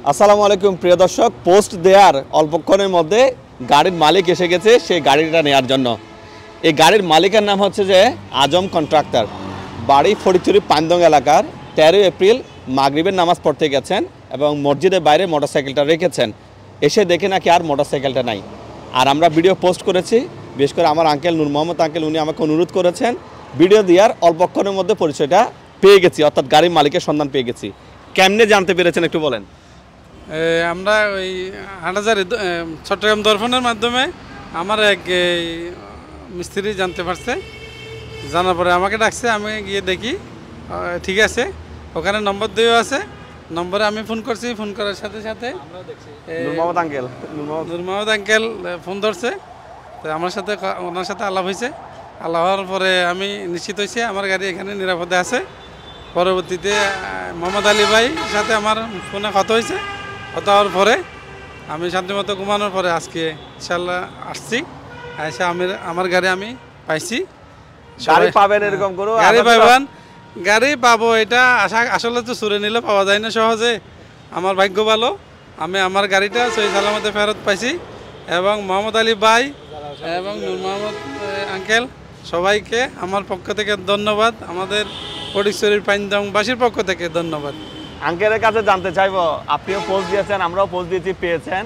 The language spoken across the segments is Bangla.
আসসালামু আলাইকুম প্রিয় দর্শক, পোস্ট দেওয়ার অল্পক্ষণের মধ্যে গাড়ির মালিক এসে গেছে সেই গাড়িটা নেওয়ার জন্য। এই গাড়ির মালিকের নাম হচ্ছে যে আজম কন্ট্রাক্টর, বাড়ি ফরিদচুরি পান্দং এলাকার। 13 এপ্রিল মাগরিবের নামাজ পড়তে গেছেন এবং মসজিদের বাইরে মোটরসাইকেলটা রেখেছেন। এসে দেখে নাকি আর মোটরসাইকেলটা নাই। আর আমরা ভিডিও পোস্ট করেছি, বিশেষ করে আমার আঙ্কেল নূর মোহাম্মদ আঙ্কেল, উনি আমাকে অনুরোধ করেছেন ভিডিও দেওয়ার। অল্পক্ষণের মধ্যে পরিচয়টা পেয়ে গেছি, অর্থাৎ গাড়ির মালিকের সন্ধান পেয়ে গেছি। কেমনে জানতে পেরেছেন একটু বলেন। আমরা ওই হাটহাজারী চট্টগ্রাম দর্পণের মাধ্যমে আমার এক মিস্ত্রি জানতে পারছে, জানার পরে আমাকে ডাকছে। আমি গিয়ে দেখি ঠিক আছে, ওখানে নম্বর দেওয়া আছে। নম্বরে আমি ফোন করছি, ফোন করার সাথে সাথে নূর মোহাম্মদ আঙ্কেল ফোন ধরছে। তো আমার সাথে ওনার সাথে আলাপ হয়েছে। আলাপ হওয়ার পরে আমি নিশ্চিত হয়েছি আমার গাড়ি এখানে নিরাপদে আছে। পরবর্তীতে মোহাম্মদ আলী ভাই সাথে আমার ফোনে কথা হয়েছে। কথা হওয়ার পরে আমি শান্তিমতো ঘুমানোর পরে আজকে ইনশাল্লাহ আসছি। এসে আমার গাড়ি আমি পাইছি। গাড়ি পাবেন এরকম করো, গাড়ি পাবেন, গাড়ি পাবো এটা আসলে তো সুরে নিলে পাওয়া যায় না সহজে। আমার ভাগ্য ভালো, আমি আমার গাড়িটা সহি সালামতে ফেরত পাইছি। এবং মোহাম্মদ আলী ভাই এবং নূর মোহাম্মদ আঙ্কেল সবাইকে আমার পক্ষ থেকে ধন্যবাদ। আমাদের ফটিকছড়ির পাইন্দংবাসীর পক্ষ থেকে ধন্যবাদ। আঙ্কেলের কাছে জানতে চাইবো, আপনিও পোস্ট দিয়েছেন, আমরাও পোস্ট দিয়েছি, পেয়েছেন,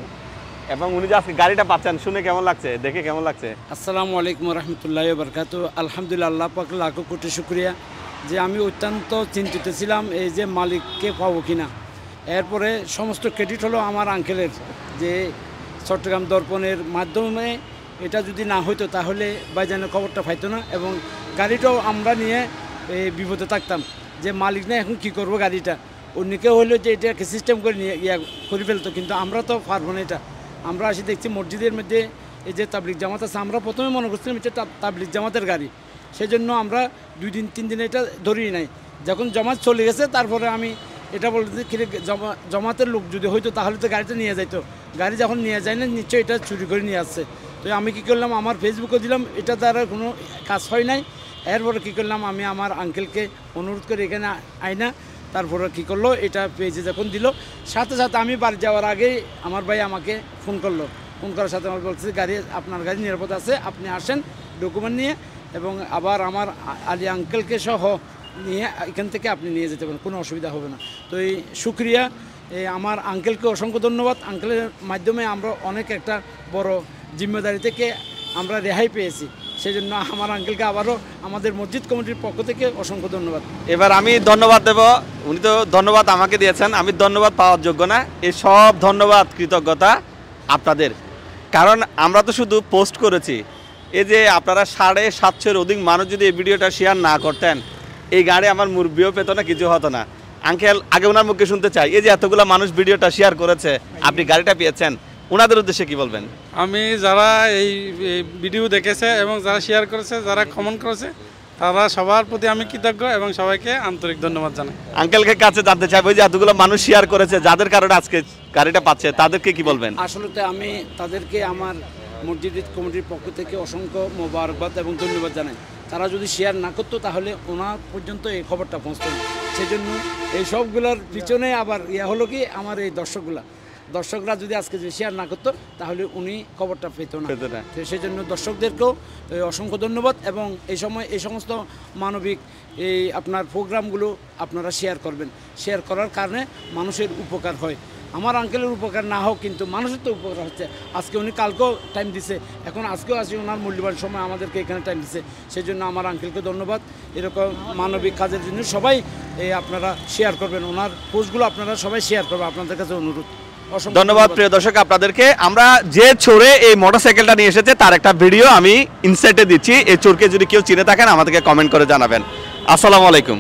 এবং উনি যে আজকে গাড়িটা পাচ্ছেন শুনে কেমন লাগছে, দেখে কেমন লাগছে? আসসালামু আলাইকুম রহমতুল্লাহি ওয়া বারাকাতুহু। আলহামদুলিল্লাহ, আল্লাহ পাক লাখো কোটি শুকরিয়া যে আমি অত্যন্ত চিন্তিত ছিলাম এই যে মালিককে পাবো কিনা। এরপরে সমস্ত ক্রেডিট হলো আমার আঙ্কেলের, যে চট্টগ্রাম দর্পণের মাধ্যমে এটা যদি না হইতো তাহলে ভাইজানের খবরটা পাইতো না, এবং গাড়িটাও আমরা নিয়ে বিপদে থাকতাম যে মালিক না এখন কী করবো গাড়িটা। অন্যকেও হইলো যে এটাকে সিস্টেম করে নিয়ে করে ফেলতো, কিন্তু আমরা তো পারবো না এটা। আমরা আসি দেখছি মসজিদের মধ্যে এই যে তাবলিগ জামাত আছে, আমরা প্রথমে মনে করছিলাম এটা তাবলিগ জামাতের গাড়ি, সেই জন্য আমরা 2 দিন 3 দিন এটা ধরিয়ে নাই। যখন জামাত চলে গেছে তারপরে আমি এটা বলতে জামাতের লোক যদি হইতো তাহলে তো গাড়িটা নিয়ে যাইতো। গাড়ি যখন নিয়ে যায় না, নিশ্চয়ই এটা চুরি করে নিয়ে আসছে। তো আমি কী করলাম, আমার ফেসবুকে দিলাম, এটা দ্বারা কোনো কাজ হয় নাই। এরপরে কী করলাম, আমি আমার আঙ্কেলকে অনুরোধ করে এখানে আইনা, তারপরে কী করলো, এটা পেজে যখন দিল সাথে সাথে আমি বাড়ি যাওয়ার আগেই আমার ভাই আমাকে ফোন করলো। ফোন করার সাথে আমার বলছে গাড়ি আপনার গাড়ি নিরাপদ আছে, আপনি আসেন ডকুমেন্ট নিয়ে, এবং আবার আমার আলী আঙ্কেলকে সহ নিয়ে এখান থেকে আপনি নিয়ে যেতে পারেন, কোনো অসুবিধা হবে না। তো এই শুক্রিয়া, আমার আঙ্কেলকে অসংখ্য ধন্যবাদ। আঙ্কেলের মাধ্যমে আমরা অনেক একটা বড় জিম্মেদারি থেকে আমরা রেহাই পেয়েছি, সেই জন্য আমার আঙ্কেলকে আবারও আমাদের মসজিদ কমিটির পক্ষ থেকে অসংখ্য ধন্যবাদ। এবার আমি ধন্যবাদ দেব, উনি তো ধন্যবাদ আমাকে দিয়েছেন, আমি ধন্যবাদ পাওয়ার যোগ্য না। এই সব ধন্যবাদ কৃতজ্ঞতা আপনাদের, কারণ আমরা তো শুধু পোস্ট করেছি। এই যে আপনারা 750-এর অধিক মানুষ যদি এই ভিডিওটা শেয়ার না করতেন, এই গাড়ি আমার মুরব্বিও পেত না, কিছু হতো না। আঙ্কেল, আগে ওনার মুখে শুনতে চাই, এই যে এতগুলো মানুষ ভিডিওটা শেয়ার করেছে, আপনি গাড়িটা পেয়েছেন, ওনাদের উদ্দেশ্যে কি বলবেন? আমি যারা এই ভিডিও দেখেছে এবং যারা শেয়ার করেছে, যারা কমেন্ট করেছে, তারা সবার প্রতি আমি কৃতজ্ঞ এবং সবাইকে আন্তরিক ধন্যবাদ জানাই। আঙ্কেলকে কাছে জানতে চাইবো, যে এতগুলো মানুষ শেয়ার করেছে, যাদের কারণে আজকে গাড়িটা পাচ্ছে, তাদেরকে কি বলবেন? আসলে আমি তাদেরকে আমার মসজিদ কমিটির পক্ষ থেকে অসংখ্য মোবারকবাদ এবং ধন্যবাদ জানাই। তারা যদি শেয়ার না করতো তাহলে ওনার পর্যন্ত এই খবরটা পৌঁছতো না। সেই জন্য এই সবগুলোর পিছনে আবার হলো কি, আমার এই দর্শকরা যদি আজকে যে শেয়ার না করতো তাহলে উনি খবরটা পেত না। তো সেই জন্য দর্শকদেরকেও অসংখ্য ধন্যবাদ, এবং এই সময় এই সমস্ত মানবিক এই আপনার প্রোগ্রামগুলো আপনারা শেয়ার করবেন। শেয়ার করার কারণে মানুষের উপকার হয়। আমার আঙ্কেলের উপকার না হোক, কিন্তু মানুষের তো উপকার হচ্ছে। আজকে উনি কালকেও টাইম দিছে, এখন আজকেও আসে, ওনার মূল্যবান সময় আমাদেরকে এখানে টাইম দিছে। সেই জন্য আমার আঙ্কেলকে ধন্যবাদ। এরকম মানবিক কাজের জন্য সবাই আপনারা শেয়ার করবেন, ওনার পোস্টগুলো আপনারা সবাই শেয়ার করবেন, আপনাদের কাছে অনুরোধ। ধন্যবাদ প্রিয় দর্শক আপনাদেরকে। আমরা যে চোরে এই মোটরসাইকেলটা নিয়ে এসেছে তার একটা ভিডিও আমি ইনসাইটে দিচ্ছি। এই চোরকে যদি কেউ চিনে থাকেন আমাদেরকে কমেন্ট করে জানাবেন। আসসালামু আলাইকুম।